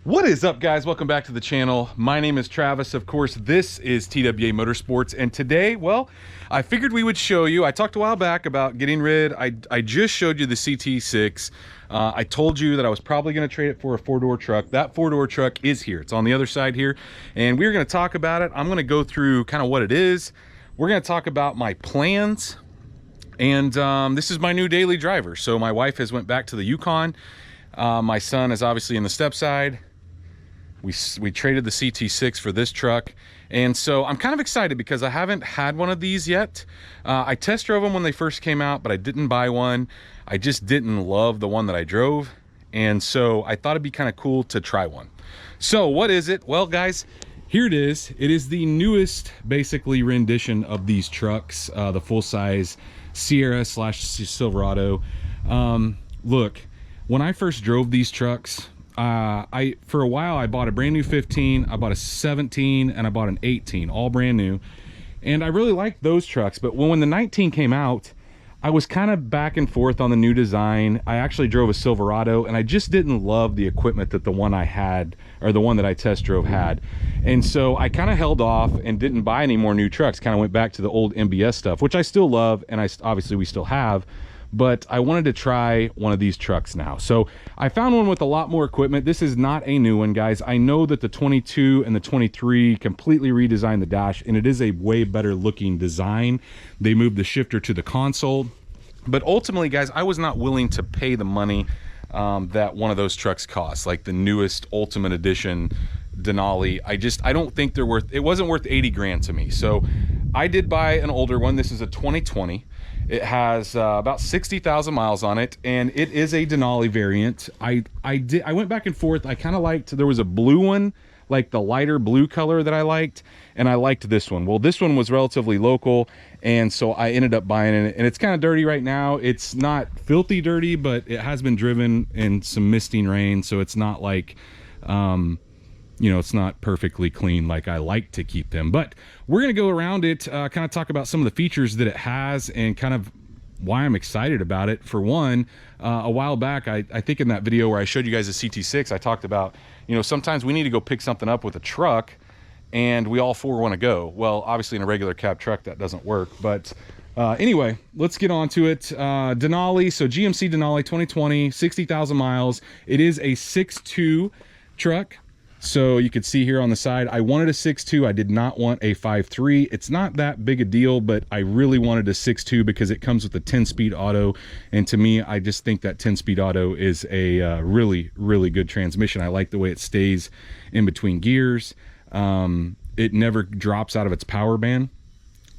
What is up, guys? Welcome back to the channel. My name is Travis. Of course, this is TWA Motorsports, and today, well, I figured we would show you. I talked a while back about getting rid. I just showed you the CT6. I told you that I was probably going to trade it for a four-door truck. That four-door truck is here. It's on the other side here, and we're going to talk about it. I'm going to go through kind of what it is. We're going to talk about my plans, and this is my new daily driver. So my wife has went back to the Yukon. My son is obviously in the step side. We traded the CT6 for this truck, and so I'm kind of excited because I haven't had one of these yet. I test drove them when they first came out, but I didn't buy one. I just didn't love the one that I drove, and so I thought it'd be kind of cool to try one. So what is it? Well, guys, here it is. It is the newest, basically, rendition of these trucks, the full-size Sierra / Silverado. Look, when I first drove these trucks, for a while I bought a brand new 15, I bought a 17, and I bought an 18, all brand new, and I really liked those trucks. But when the 19 came out, I was kind of back and forth on the new design. I actually drove a Silverado, and I just didn't love the equipment that the one I had, or the one that I test drove, had. And so I kind of held off and didn't buy any more new trucks. Kind of went back to the old MBS stuff, which I still love, and obviously we still have. But I wanted to try one of these trucks now. So I found one with a lot more equipment. This is not a new one, guys. I know that the 22 and the 23 completely redesigned the dash, and it is a way better looking design. They moved the shifter to the console. But ultimately, guys, I was not willing to pay the money that one of those trucks costs, like the newest Ultimate Edition Denali. I don't think they're worth, it wasn't worth 80 grand to me. So I did buy an older one. This is a 2020. It has about 60,000 miles on it, and it is a Denali variant. I went back and forth. I kind of liked, there was a blue one, like the lighter blue color that I liked, and I liked this one. Well, this one was relatively local, and so I ended up buying it, and it's kind of dirty right now. It's not filthy dirty, but it has been driven in some misting rain, so it's not like you know, it's not perfectly clean like I like to keep them. But we're going to go around it, kind of talk about some of the features that it has and kind of why I'm excited about it. For one, a while back, I think in that video where I showed you guys the CT6, I talked about, you know, sometimes we need to go pick something up with a truck and we all four want to go. Well, obviously in a regular cab truck, that doesn't work. But anyway, let's get on to it. Denali, so GMC Denali 2020, 60,000 miles. It is a 6.2 truck. So you could see here on the side, I wanted a 6.2. I did not want a 5.3. It's not that big a deal, but I really wanted a 6.2 because it comes with a 10-speed auto. And to me, I just think that 10-speed auto is a really, really good transmission. I like the way it stays in between gears. It never drops out of its power band.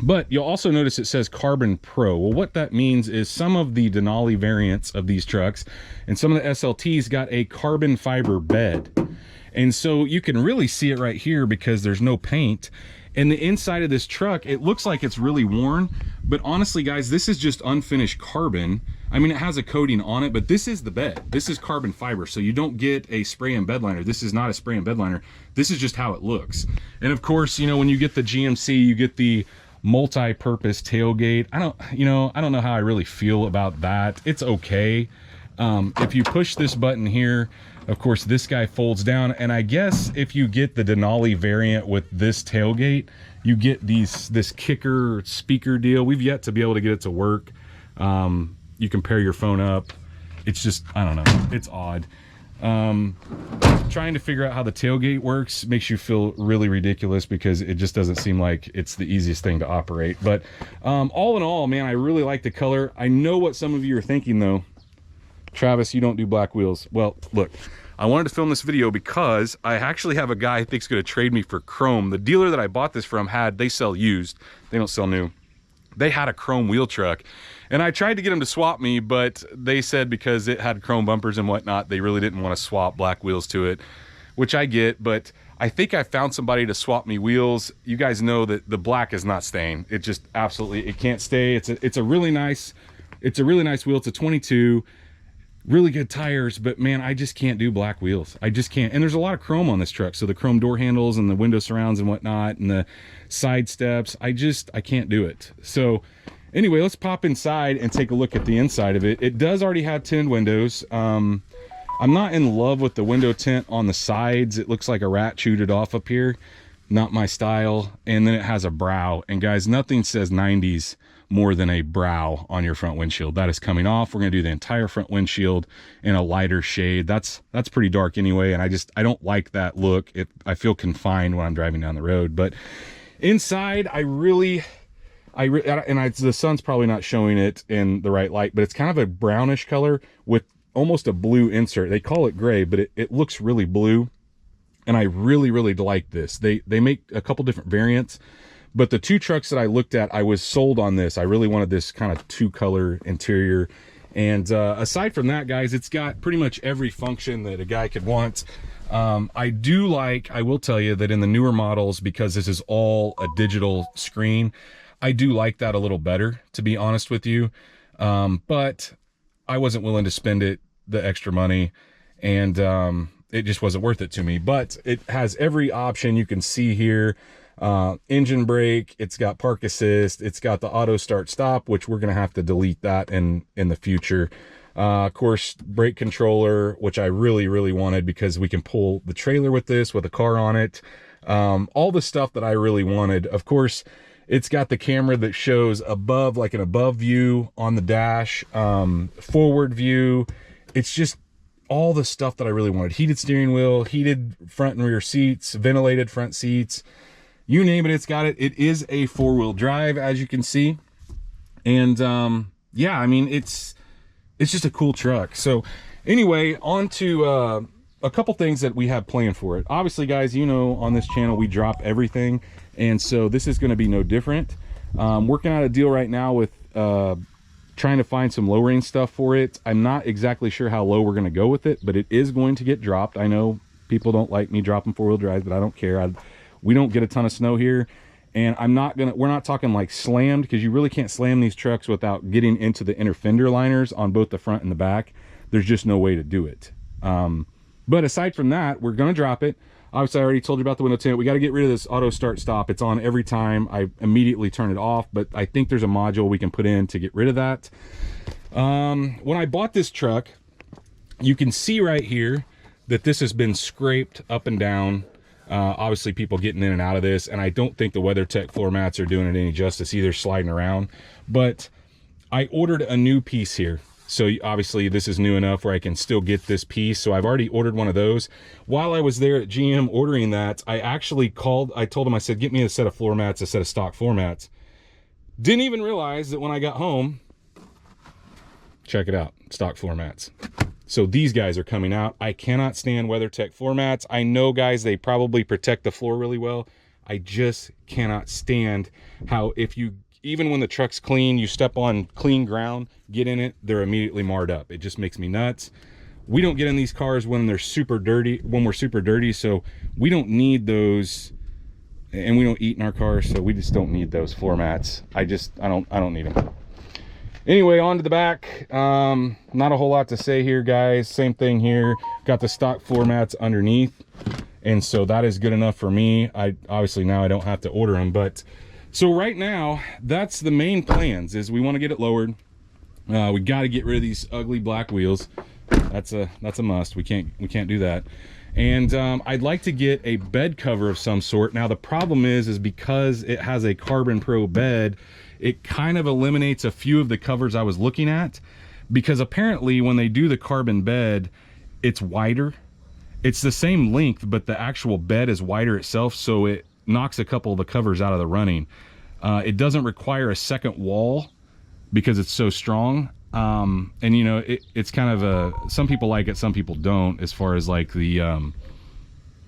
But you'll also notice it says Carbon Pro. Well, what that means is some of the Denali variants of these trucks and some of the SLTs got a carbon fiber bed. And so you can really see it right here because there's no paint. And the inside of this truck, it looks like it's really worn, but honestly, guys, this is just unfinished carbon. I mean, it has a coating on it, but this is the bed. This is carbon fiber, so you don't get a spray and bed liner. This is not a spray and bed liner. This is just how it looks. And of course, you know, when you get the GMC, you get the multi-purpose tailgate. I don't know how I really feel about that. It's okay. If you push this button here, of course, this guy folds down, and I guess if you get the Denali variant with this tailgate, you get this kicker speaker deal. We've yet to be able to get it to work. You can pair your phone up. It's just, I don't know, it's odd. Trying to figure out how the tailgate works makes you feel really ridiculous because it just doesn't seem like it's the easiest thing to operate. But all in all, man, I really like the color. I know what some of you are thinking, though. Travis, you don't do black wheels. Well, look, I wanted to film this video because I actually have a guy I think's going to trade me for chrome. The dealer that I bought this from they sell used. They don't sell new. They had a chrome wheel truck, and I tried to get them to swap me, but they said because it had chrome bumpers and whatnot, they really didn't want to swap black wheels to it, which I get. But I think I found somebody to swap me wheels. You guys know that the black is not staying. It just absolutely, it can't stay. It's a really nice wheel. It's a 22. Really good tires, but man, I just can't do black wheels. I just can't. And there's a lot of chrome on this truck, so the chrome door handles and the window surrounds and whatnot and the side steps, I can't do it. So anyway, let's pop inside and take a look at the inside of it. It does already have tinted windows. I'm not in love with the window tint on the sides. It looks like a rat chewed it off up here. Not my style. And then it has a brow. And guys, nothing says 90s more than a brow on your front windshield. That is coming off. We're going to do the entire front windshield in a lighter shade. That's pretty dark anyway, and I don't like that look. I feel confined when I'm driving down the road. But inside, the sun's probably not showing it in the right light, but it's kind of a brownish color with almost a blue insert. They call it gray, but it looks really blue, and I really like this. They make a couple different variants, but the two trucks that I looked at, I was sold on this. I really wanted this kind of two-color interior. And aside from that, guys, it's got pretty much every function that a guy could want. I will tell you that in the newer models, because this is all a digital screen, I do like that a little better, to be honest with you. But I wasn't willing to spend the extra money, and it just wasn't worth it to me. But it has every option you can see here. Engine brake, it's got park assist, it's got the auto start stop, which we're gonna have to delete that in the future. Of course, brake controller, which I really wanted because we can pull the trailer with this with a car on it. All the stuff that I really wanted. Of course, it's got the camera that shows above, like an above view on the dash, forward view. It's just all the stuff that I really wanted. Heated steering wheel, heated front and rear seats, ventilated front seats. You name it, it's got it. It is a four-wheel drive, as you can see. And yeah, I mean, it's just a cool truck. So anyway, on to a couple things that we have planned for it. Obviously, guys, you know, on this channel, we drop everything. And so this is going to be no different. Working out a deal right now with trying to find some low range stuff for it. I'm not exactly sure how low we're going to go with it, but it is going to get dropped. I know people don't like me dropping four-wheel drives, but I don't care. We don't get a ton of snow here, and we're not talking like slammed, because you really can't slam these trucks without getting into the inner fender liners on both the front and the back. There's just no way to do it. But aside from that, we're going to drop it. Obviously, I already told you about the window tint. We got to get rid of this auto start stop. It's on every time. I immediately turn it off, but I think there's a module we can put in to get rid of that. When I bought this truck, you can see right here that this has been scraped up and down. Obviously, people getting in and out of this, and I don't think the WeatherTech floor mats are doing it any justice either, sliding around. But I ordered a new piece here. So obviously this is new enough where I can still get this piece. So I've already ordered one of those. While I was there at GM ordering that, I actually called, I told them, I said, get me a set of floor mats, a set of stock floor mats. Didn't even realize that when I got home, check it out, stock floor mats. So these guys are coming out. I cannot stand WeatherTech floor mats. I know, guys, they probably protect the floor really well. I just cannot stand how even when the truck's clean, you step on clean ground, get in it, they're immediately marred up. It just makes me nuts. We don't get in these cars when we're super dirty, so we don't need those, and we don't eat in our cars, so we just don't need those floor mats. I don't need them. Anyway, on to the back. Not a whole lot to say here, guys. Same thing here. Got the stock floor mats underneath, and so that is good enough for me. Obviously now I don't have to order them, but so right now, that's the main plans, is we want to get it lowered. We got to get rid of these ugly black wheels. That's a must. We can't do that. And I'd like to get a bed cover of some sort. Now the problem is because it has a Carbon Pro bed, it kind of eliminates a few of the covers I was looking at, because apparently when they do the carbon bed, it's wider. It's the same length, but the actual bed is wider itself, so it knocks a couple of the covers out of the running. It doesn't require a second wall because it's so strong. And you know, it's kind of some people like it, some people don't, as far as like the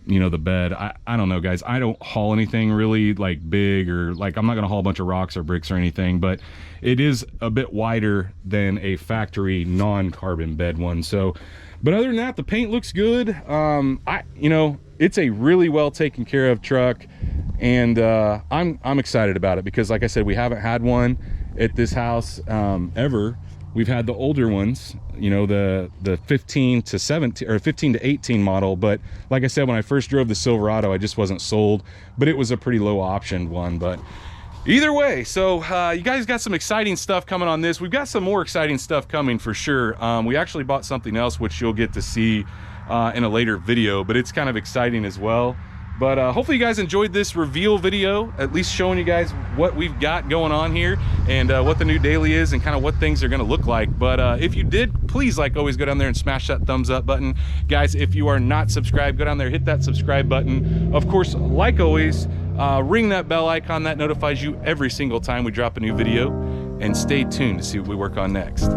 you know, the bed. I don't know, guys. I don't haul anything really like big, or like I'm not gonna haul a bunch of rocks or bricks or anything, but it is a bit wider than a factory non-carbon bed one. So, but other than that, the paint looks good. You know, it's a really well taken care of truck, and I'm excited about it because, like I said, we haven't had one at this house ever. We've had the older ones, you know, the 15 to 17 or 15 to 18 model, but like I said, when I first drove the Silverado, I just wasn't sold, but it was a pretty low optioned one. But Either way, so you guys got some exciting stuff coming on this. We've got some more exciting stuff coming for sure. We actually bought something else, which you'll get to see in a later video, but it's kind of exciting as well. But hopefully you guys enjoyed this reveal video, at least showing you guys what we've got going on here and what the new daily is and kind of what things are going to look like. But if you did, please, like always, go down there and smash that thumbs up button. Guys, if you are not subscribed, go down there, hit that subscribe button. Of course, like always, ring that bell icon that notifies you every single time we drop a new video, and stay tuned to see what we work on next.